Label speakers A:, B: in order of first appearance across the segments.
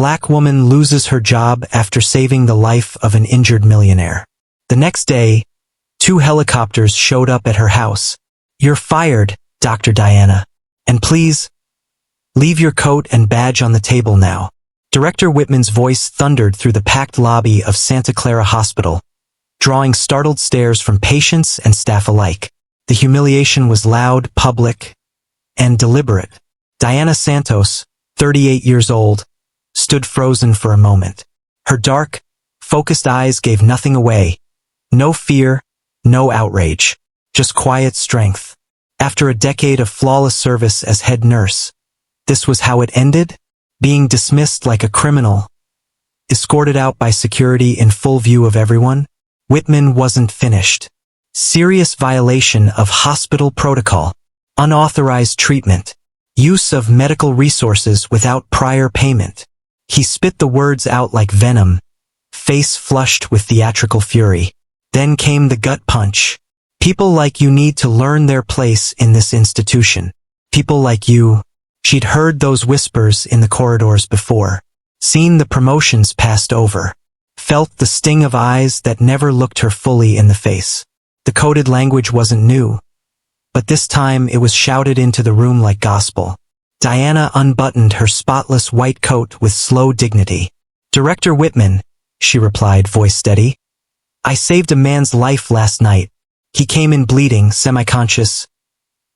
A: Black woman loses her job after saving the life of an injured millionaire. The next day, 2 helicopters showed up at her house. "You're fired, Dr. Diana. And please, leave your coat and badge on the table now." Director Whitman's voice thundered through the packed lobby of Santa Clara Hospital, drawing startled stares from patients and staff alike. The humiliation was loud, public, and deliberate. Diana Santos, 38 years old, stood frozen for a moment. Her dark, focused eyes gave nothing away. No fear, no outrage, just quiet strength. After a decade of flawless service as head nurse, this was how it ended? Being dismissed like a criminal, escorted out by security in full view of everyone? Whitman wasn't finished. Serious violation of hospital protocol, unauthorized treatment, use of medical resources without prior payment. He spit the words out like venom, face flushed with theatrical fury. Then came the gut punch. "People like you need to learn their place in this institution. People like you." She'd heard those whispers in the corridors before, seen the promotions passed over, felt the sting of eyes that never looked her fully in the face. The coded language wasn't new, but this time it was shouted into the room like gospel. Diana unbuttoned her spotless white coat with slow dignity. "Director Whitman," she replied, voice steady. "I saved a man's life last night. He came in bleeding, semi-conscious.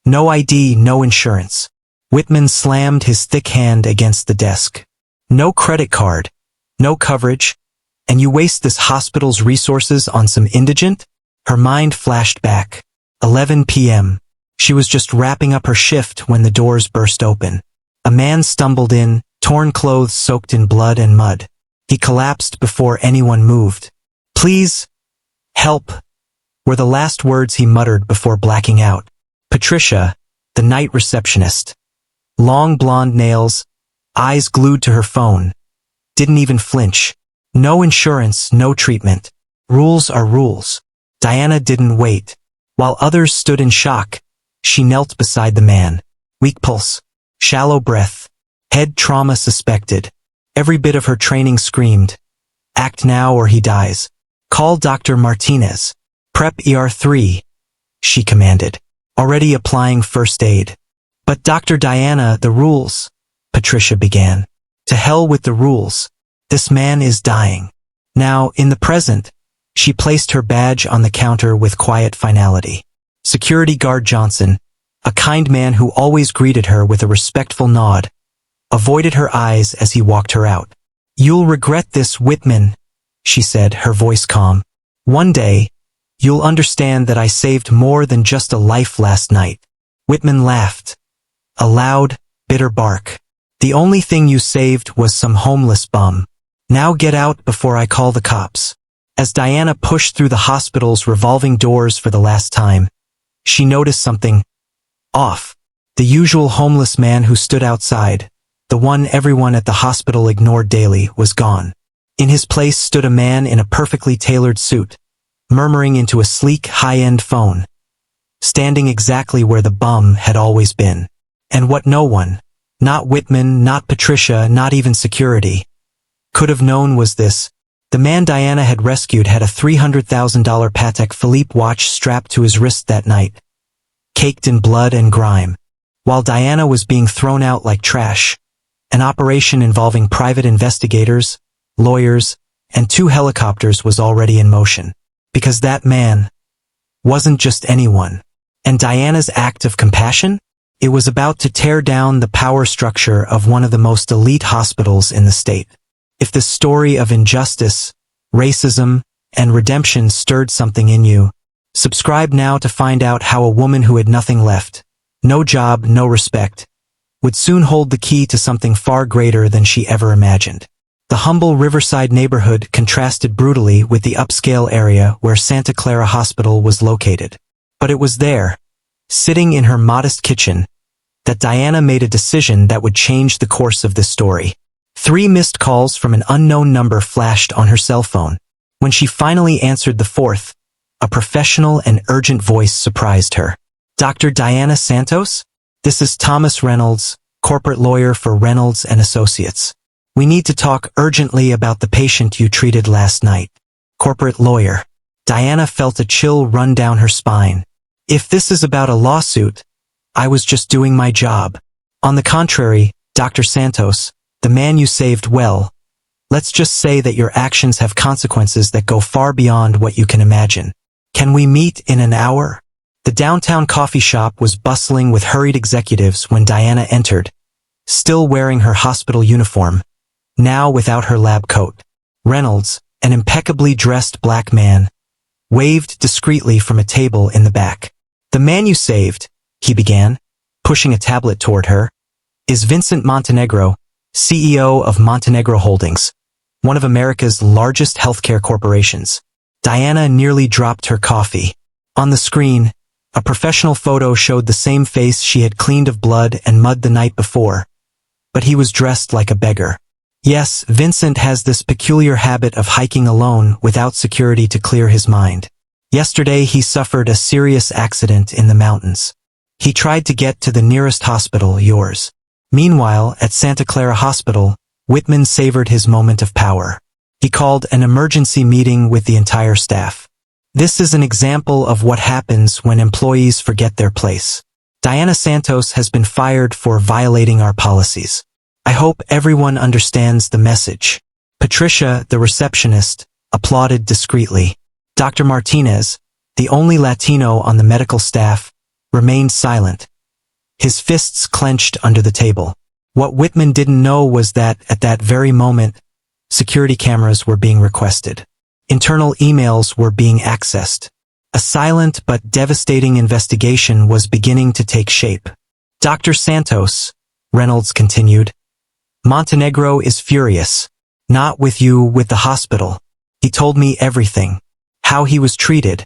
A: No ID, no insurance." Whitman slammed his thick hand against the desk. "No credit card, no coverage, and you waste this hospital's resources on some indigent?" Her mind flashed back. 11 p.m. She was just wrapping up her shift when the doors burst open. A man stumbled in, torn clothes soaked in blood and mud. He collapsed before anyone moved. "Please, help," were the last words he muttered before blacking out. Patricia, the night receptionist, long blonde nails, eyes glued to her phone, didn't even flinch. No insurance, no treatment. Rules are rules. Diana didn't wait. While others stood in shock, she knelt beside the man. Weak pulse, shallow breath, head trauma suspected. Every bit of her training screamed, "Act now or he dies. Call Dr. Martinez. Prep ER3, she commanded, already applying first aid. "But Dr. Diana, the rules," Patricia began. "To hell with the rules. This man is dying." Now, in the present, she placed her badge on the counter with quiet finality. Security guard Johnson, a kind man who always greeted her with a respectful nod, avoided her eyes as he walked her out. "You'll regret this, Whitman," she said, her voice calm. "One day, you'll understand that I saved more than just a life last night." Whitman laughed. A loud, bitter bark. "The only thing you saved was some homeless bum. Now get out before I call the cops." As Diana pushed through the hospital's revolving doors for the last time, she noticed something off. The usual homeless man who stood outside, the one everyone at the hospital ignored daily, was gone. In his place stood a man in a perfectly tailored suit, murmuring into a sleek, high-end phone, standing exactly where the bum had always been. And what no one, not Whitman, not Patricia, not even security, could have known was this: the man Diana had rescued had a $300,000 Patek Philippe watch strapped to his wrist that night, caked in blood and grime. While Diana was being thrown out like trash, an operation involving private investigators, lawyers, and 2 helicopters was already in motion. Because that man wasn't just anyone. And Diana's act of compassion? It was about to tear down the power structure of one of the most elite hospitals in the state. If this story of injustice, racism, and redemption stirred something in you, subscribe now to find out how a woman who had nothing left, no job, no respect, would soon hold the key to something far greater than she ever imagined. The humble Riverside neighborhood contrasted brutally with the upscale area where Santa Clara Hospital was located. But it was there, sitting in her modest kitchen, that Diana made a decision that would change the course of this story. 3 missed calls from an unknown number flashed on her cell phone. When she finally answered the 4th, a professional and urgent voice surprised her. "Dr. Diana Santos? This is Thomas Reynolds, corporate lawyer for Reynolds and Associates. We need to talk urgently about the patient you treated last night. Corporate lawyer. Diana felt a chill run down her spine. If this is about a lawsuit, I was just doing my job. On the contrary, Dr. Santos, the man you saved, well, let's just say that your actions have consequences that go far beyond what you can imagine. Can we meet in an hour? The downtown coffee shop was bustling with hurried executives when Diana entered, still wearing her hospital uniform, now without her lab coat. Reynolds, an impeccably dressed black man, waved discreetly from a table in the back. The man you saved, he began, pushing a tablet toward her, is Vincent Montenegro, CEO of Montenegro Holdings, one of America's largest healthcare corporations. Diana nearly dropped her coffee. On the screen, a professional photo showed the same face she had cleaned of blood and mud the night before, but he was dressed like a beggar. Yes, Vincent has this peculiar habit of hiking alone without security to clear his mind. Yesterday he suffered a serious accident in the mountains. He tried to get to the nearest hospital, yours. Meanwhile, at Santa Clara Hospital, Whitman savored his moment of power. He called an emergency meeting with the entire staff. This is an example of what happens when employees forget their place. Diana Santos has been fired for violating our policies. I hope everyone understands the message. Patricia, the receptionist, applauded discreetly. Dr. Martinez, the only Latino on the medical staff, remained silent, his fists clenched under the table. What Whitman didn't know was that, at that very moment, security cameras were being requested. Internal emails were being accessed. A silent but devastating investigation was beginning to take shape. Dr. Santos, Reynolds continued, Montenegro is furious. Not with you, with the hospital. He told me everything. How he was treated.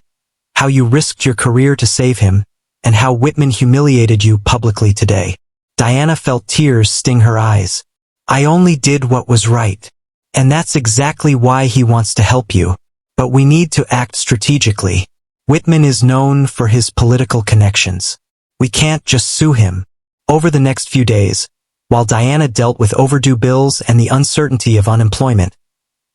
A: How you risked your career to save him. And how Whitman humiliated you publicly today. Diana felt tears sting her eyes. I only did what was right. And that's exactly why he wants to help you. But we need to act strategically. Whitman is known for his political connections. We can't just sue him. Over the next few days, while Diana dealt with overdue bills and the uncertainty of unemployment,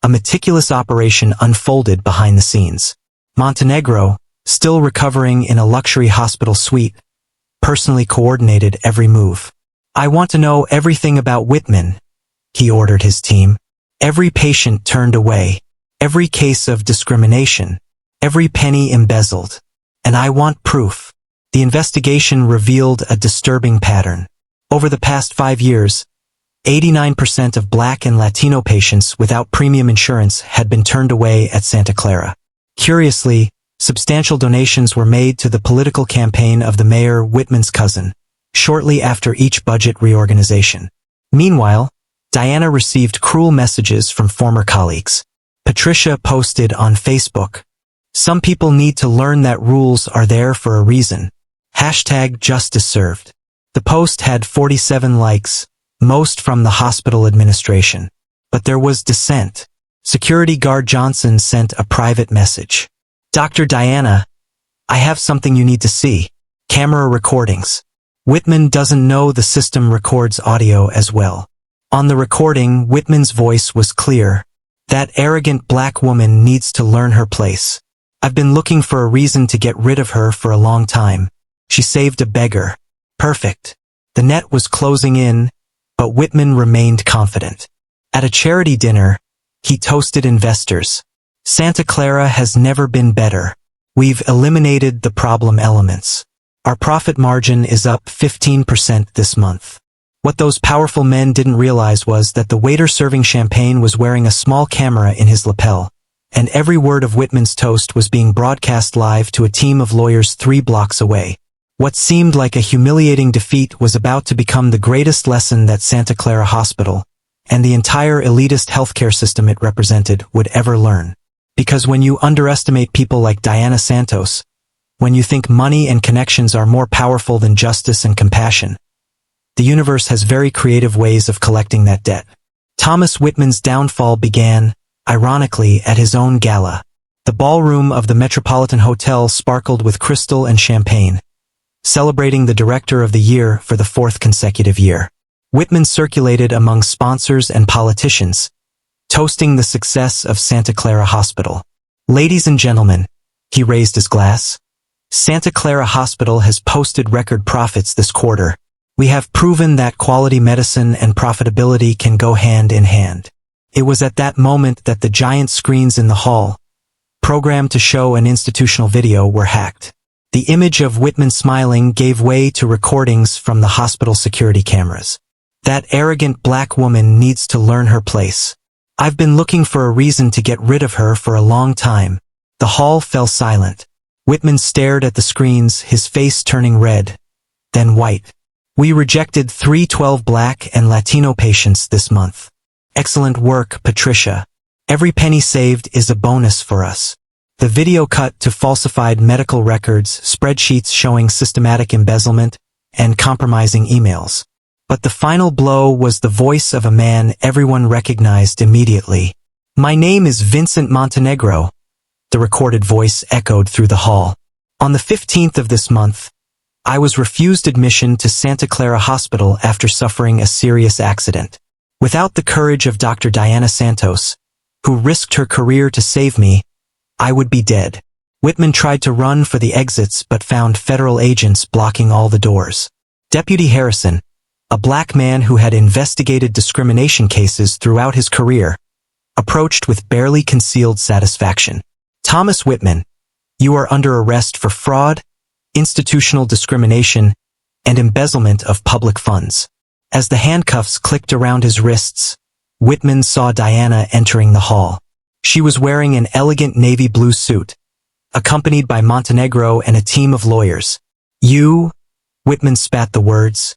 A: a meticulous operation unfolded behind the scenes. Montenegro, still recovering in a luxury hospital suite, personally coordinated every move. I want to know everything about Whitman, he ordered his team. Every patient turned away, every case of discrimination, every penny embezzled. And I want proof. The investigation revealed a disturbing pattern. Over the past 5 years, 89% of Black and Latino patients without premium insurance had been turned away at Santa Clara. Curiously, substantial donations were made to the political campaign of the mayor, Whitman's cousin, shortly after each budget reorganization. Meanwhile, Diana received cruel messages from former colleagues. Patricia posted on Facebook, "Some people need to learn that rules are there for a reason. #JusticeServed." The post had 47 likes, most from the hospital administration. But there was dissent. Security guard Johnson sent a private message. Dr. Diana, I have something you need to see. Camera recordings. Whitman doesn't know the system records audio as well. On the recording, Whitman's voice was clear. That arrogant black woman needs to learn her place. I've been looking for a reason to get rid of her for a long time. She saved a beggar. Perfect. The net was closing in, but Whitman remained confident. At a charity dinner, he toasted investors. Santa Clara has never been better. We've eliminated the problem elements. Our profit margin is up 15% this month. What those powerful men didn't realize was that the waiter serving champagne was wearing a small camera in his lapel, and every word of Whitman's toast was being broadcast live to a team of lawyers 3 blocks away. What seemed like a humiliating defeat was about to become the greatest lesson that Santa Clara Hospital, and the entire elitist healthcare system it represented, would ever learn. Because when you underestimate people like Diana Santos, when you think money and connections are more powerful than justice and compassion, the universe has very creative ways of collecting that debt. Thomas Whitman's downfall began, ironically, at his own gala. The ballroom of the Metropolitan Hotel sparkled with crystal and champagne, celebrating the Director of the Year for the 4th consecutive year. Whitman circulated among sponsors and politicians, toasting the success of Santa Clara Hospital. Ladies and gentlemen, he raised his glass. Santa Clara Hospital has posted record profits this quarter. We have proven that quality medicine and profitability can go hand in hand. It was at that moment that the giant screens in the hall, programmed to show an institutional video, were hacked. The image of Whitman smiling gave way to recordings from the hospital security cameras. That arrogant black woman needs to learn her place. I've been looking for a reason to get rid of her for a long time. The hall fell silent. Whitman stared at the screens, his face turning red, then white. We rejected 312 Black and Latino patients this month. Excellent work, Patricia. Every penny saved is a bonus for us. The video cut to falsified medical records, spreadsheets showing systematic embezzlement, and compromising emails. But the final blow was the voice of a man everyone recognized immediately. My name is Vincent Montenegro. The recorded voice echoed through the hall. On the 15th of this month, I was refused admission to Santa Clara Hospital after suffering a serious accident. Without the courage of Dr. Diana Santos, who risked her career to save me, I would be dead. Whitman tried to run for the exits but found federal agents blocking all the doors. Deputy Harrison, a black man who had investigated discrimination cases throughout his career, approached with barely concealed satisfaction. Thomas Whitman, you are under arrest for fraud, institutional discrimination, and embezzlement of public funds. As the handcuffs clicked around his wrists, Whitman saw Diana entering the hall. She was wearing an elegant navy blue suit, accompanied by Montenegro and a team of lawyers. You, Whitman spat the words.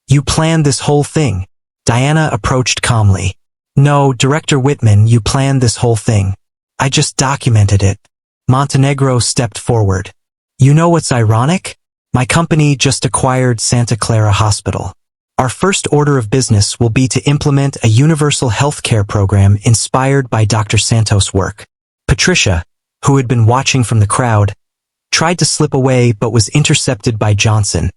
A: You planned this whole thing. Diana approached calmly. No, Director Whitman, you planned this whole thing. I just documented it. Montenegro stepped forward. You know what's ironic? My company just acquired Santa Clara Hospital. Our first order of business will be to implement a universal health care program inspired by Dr. Santos' work. Patricia, who had been watching from the crowd, tried to slip away but was intercepted by Johnson,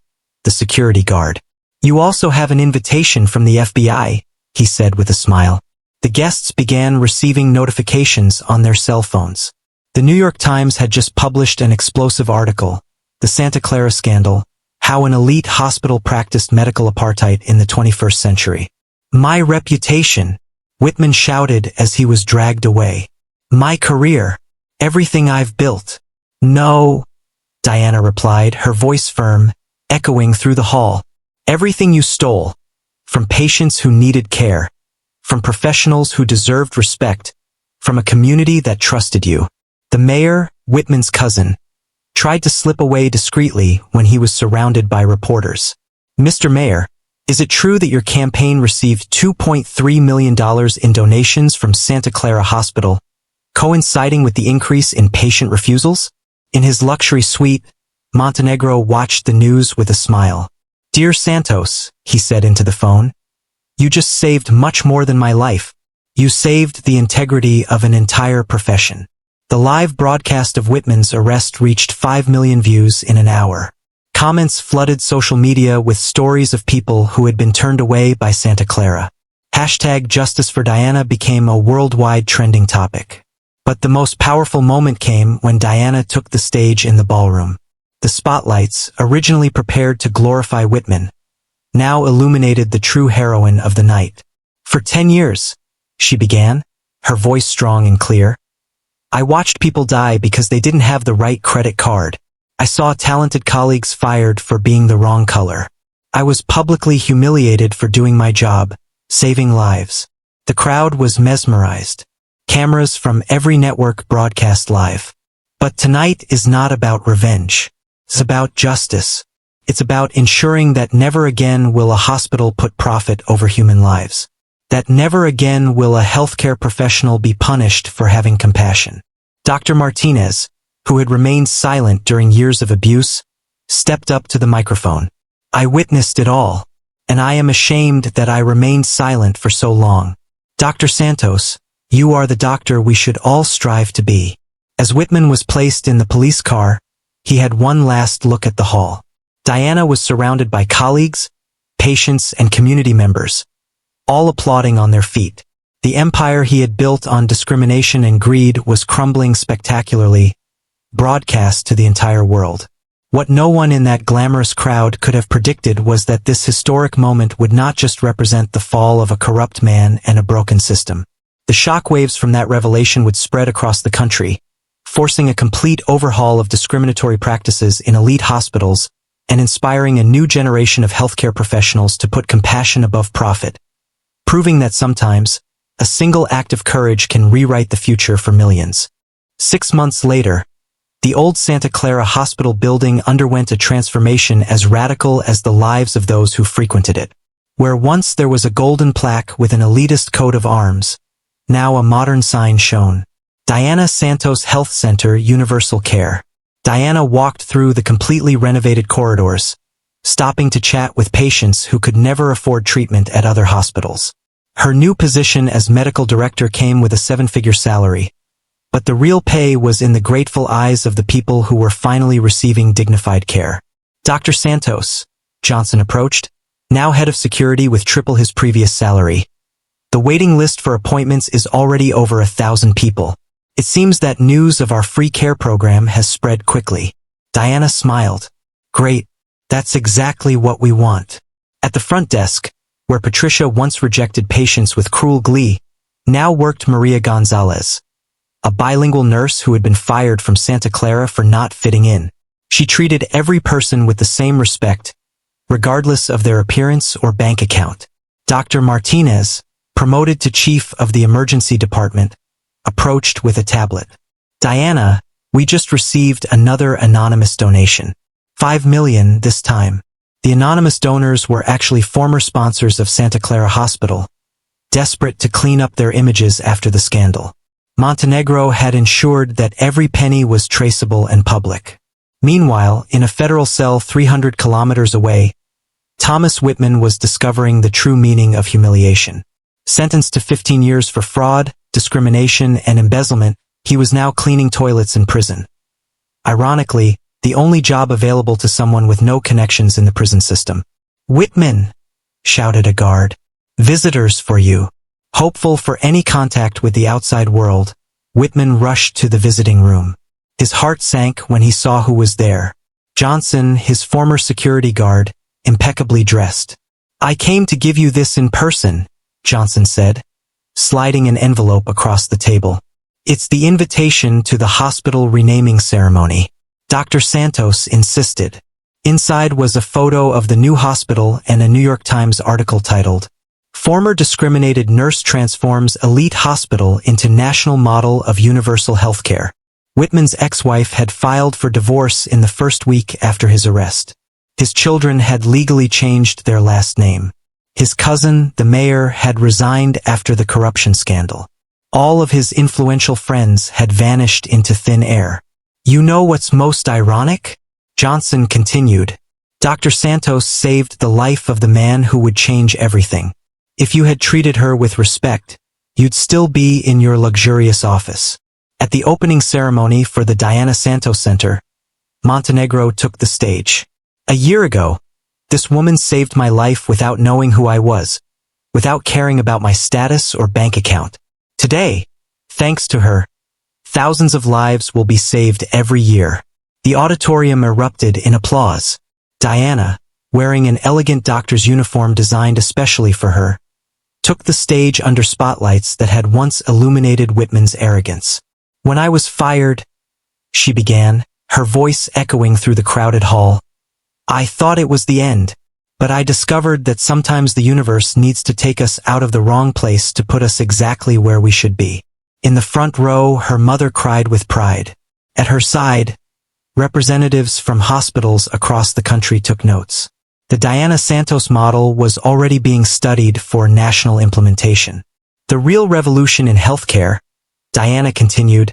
A: the security guard. You also have an invitation from the FBI, he said with a smile. The guests began receiving notifications on their cell phones. The New York Times had just published an explosive article, The Santa Clara Scandal, How an Elite Hospital Practiced Medical Apartheid in the 21st Century. My reputation, Whitman shouted as he was dragged away. My career, everything I've built. No, Diana replied, her voice firm, echoing through the hall. Everything you stole, from patients who needed care, from professionals who deserved respect, from a community that trusted you. The mayor, Whitman's cousin, tried to slip away discreetly when he was surrounded by reporters. Mr. Mayor, is it true that your campaign received $2.3 million in donations from Santa Clara Hospital, coinciding with the increase in patient refusals? In his luxury suite, Montenegro watched the news with a smile. Dear Santos, he said into the phone, you just saved much more than my life. You saved the integrity of an entire profession. The live broadcast of Whitman's arrest reached 5 million views in an hour. Comments flooded social media with stories of people who had been turned away by Santa Clara. Hashtag Justice for Diana became a worldwide trending topic. But the most powerful moment came when Diana took the stage in the ballroom. The spotlights, originally prepared to glorify Whitman, now illuminated the true heroine of the night. For 10 years, she began, her voice strong and clear, I watched people die because they didn't have the right credit card. I saw talented colleagues fired for being the wrong color. I was publicly humiliated for doing my job, saving lives. The crowd was mesmerized. Cameras from every network broadcast live. But tonight is not about revenge. It's about justice. It's about ensuring that never again will a hospital put profit over human lives. That never again will a healthcare professional be punished for having compassion. Dr. Martinez, who had remained silent during years of abuse, stepped up to the microphone. I witnessed it all, and I am ashamed that I remained silent for so long. Dr. Santos, you are the doctor we should all strive to be. As Whitman was placed in the police car, he had one last look at the hall. Diana was surrounded by colleagues, patients, and community members, all applauding on their feet. The empire he had built on discrimination and greed was crumbling spectacularly, broadcast to the entire world. What no one in that glamorous crowd could have predicted was that this historic moment would not just represent the fall of a corrupt man and a broken system. The shockwaves from that revelation would spread across the country, forcing a complete overhaul of discriminatory practices in elite hospitals and inspiring a new generation of healthcare professionals to put compassion above profit, proving that sometimes a single act of courage can rewrite the future for millions. 6 months later, the old Santa Clara Hospital building underwent a transformation as radical as the lives of those who frequented it. Where once there was a golden plaque with an elitist coat of arms, now a modern sign shone. Diana Santos Health Center Universal Care. Diana walked through the completely renovated corridors, stopping to chat with patients who could never afford treatment at other hospitals. Her new position as medical director came with a 7-figure salary, but the real pay was in the grateful eyes of the people who were finally receiving dignified care. Dr. Santos, Johnson approached, now head of security with triple his previous salary. The waiting list for appointments is already over 1,000 people. It seems that news of our free care program has spread quickly. Diana smiled. Great. That's exactly what we want. At the front desk, where Patricia once rejected patients with cruel glee, now worked Maria Gonzalez, a bilingual nurse who had been fired from Santa Clara for not fitting in. She treated every person with the same respect, regardless of their appearance or bank account. Dr. Martinez, promoted to chief of the emergency department, approached with a tablet. Diana, we just received another anonymous donation. 5 million this time. The anonymous donors were actually former sponsors of Santa Clara Hospital, desperate to clean up their images after the scandal. Montenegro had ensured that every penny was traceable and public. Meanwhile, in a federal cell 300 kilometers away, Thomas Whitman was discovering the true meaning of humiliation. Sentenced to 15 years for fraud, discrimination, and embezzlement, he was now cleaning toilets in prison. Ironically, the only job available to someone with no connections in the prison system. "Whitman!" shouted a guard. "Visitors for you." Hopeful for any contact with the outside world, Whitman rushed to the visiting room. His heart sank when he saw who was there. Johnson, his former security guard, impeccably dressed. "I came to give you this in person," Johnson said, sliding an envelope across the table. "It's the invitation to the hospital renaming ceremony." Dr. Santos insisted. Inside was a photo of the new hospital and a New York Times article titled, "Former Discriminated Nurse Transforms Elite Hospital into National Model of Universal Healthcare." Whitman's ex-wife had filed for divorce in the first week after his arrest. His children had legally changed their last name. His cousin, the mayor, had resigned after the corruption scandal. All of his influential friends had vanished into thin air. "You know what's most ironic?" Johnson continued. "Dr. Santos saved the life of the man who would change everything. If you had treated her with respect, you'd still be in your luxurious office." At the opening ceremony for the Diana Santos Center, Montenegro took the stage. "A year ago, this woman saved my life without knowing who I was, without caring about my status or bank account. Today, thanks to her, thousands of lives will be saved every year." The auditorium erupted in applause. Diana, wearing an elegant doctor's uniform designed especially for her, took the stage under spotlights that had once illuminated Whitman's arrogance. "When I was fired," she began, her voice echoing through the crowded hall, "I thought it was the end, but I discovered that sometimes the universe needs to take us out of the wrong place to put us exactly where we should be." In the front row, her mother cried with pride. At her side, representatives from hospitals across the country took notes. The Diana Santos model was already being studied for national implementation. "The real revolution in healthcare," Diana continued,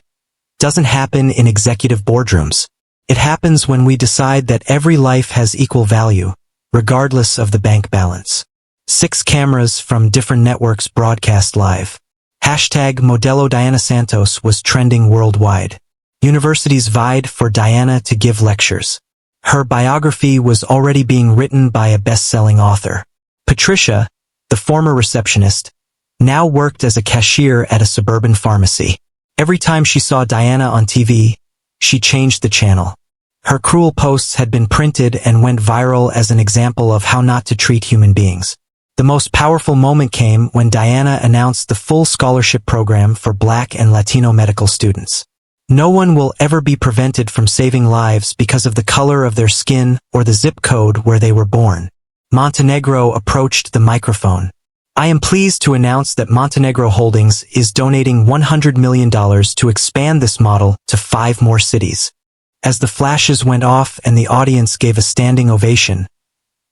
A: "doesn't happen in executive boardrooms. It happens when we decide that every life has equal value, regardless of the bank balance." 6 cameras from different networks broadcast live. #Modelo Diana Santos was trending worldwide. Universities vied for Diana to give lectures. Her biography was already being written by a best-selling author. Patricia, the former receptionist, now worked as a cashier at a suburban pharmacy. Every time she saw Diana on TV, she changed the channel. Her cruel posts had been printed and went viral as an example of how not to treat human beings. The most powerful moment came when Diana announced the full scholarship program for Black and Latino medical students. No one will ever be prevented from saving lives because of the color of their skin or the zip code where they were born. Montenegro approached the microphone. I am pleased to announce that Montenegro Holdings is donating $100 million to expand this model to 5 more cities. As the flashes went off and the audience gave a standing ovation,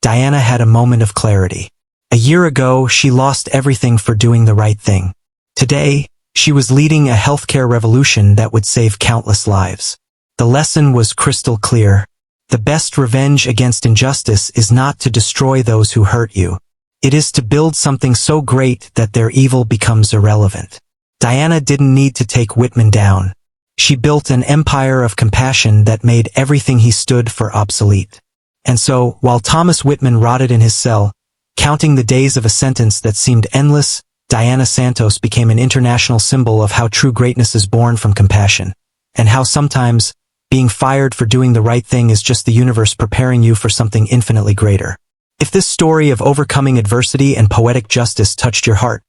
A: Diana had a moment of clarity. A year ago, she lost everything for doing the right thing. Today, she was leading a healthcare revolution that would save countless lives. The lesson was crystal clear. The best revenge against injustice is not to destroy those who hurt you. It is to build something so great that their evil becomes irrelevant. Diana didn't need to take Whitman down. She built an empire of compassion that made everything he stood for obsolete. And so, while Thomas Whitman rotted in his cell, counting the days of a sentence that seemed endless, Diana Santos became an international symbol of how true greatness is born from compassion, and how sometimes, being fired for doing the right thing is just the universe preparing you for something infinitely greater. If this story of overcoming adversity and poetic justice touched your heart,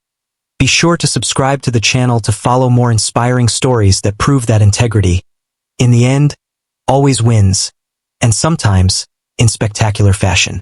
A: be sure to subscribe to the channel to follow more inspiring stories that prove that integrity, in the end, always wins, and sometimes, in spectacular fashion.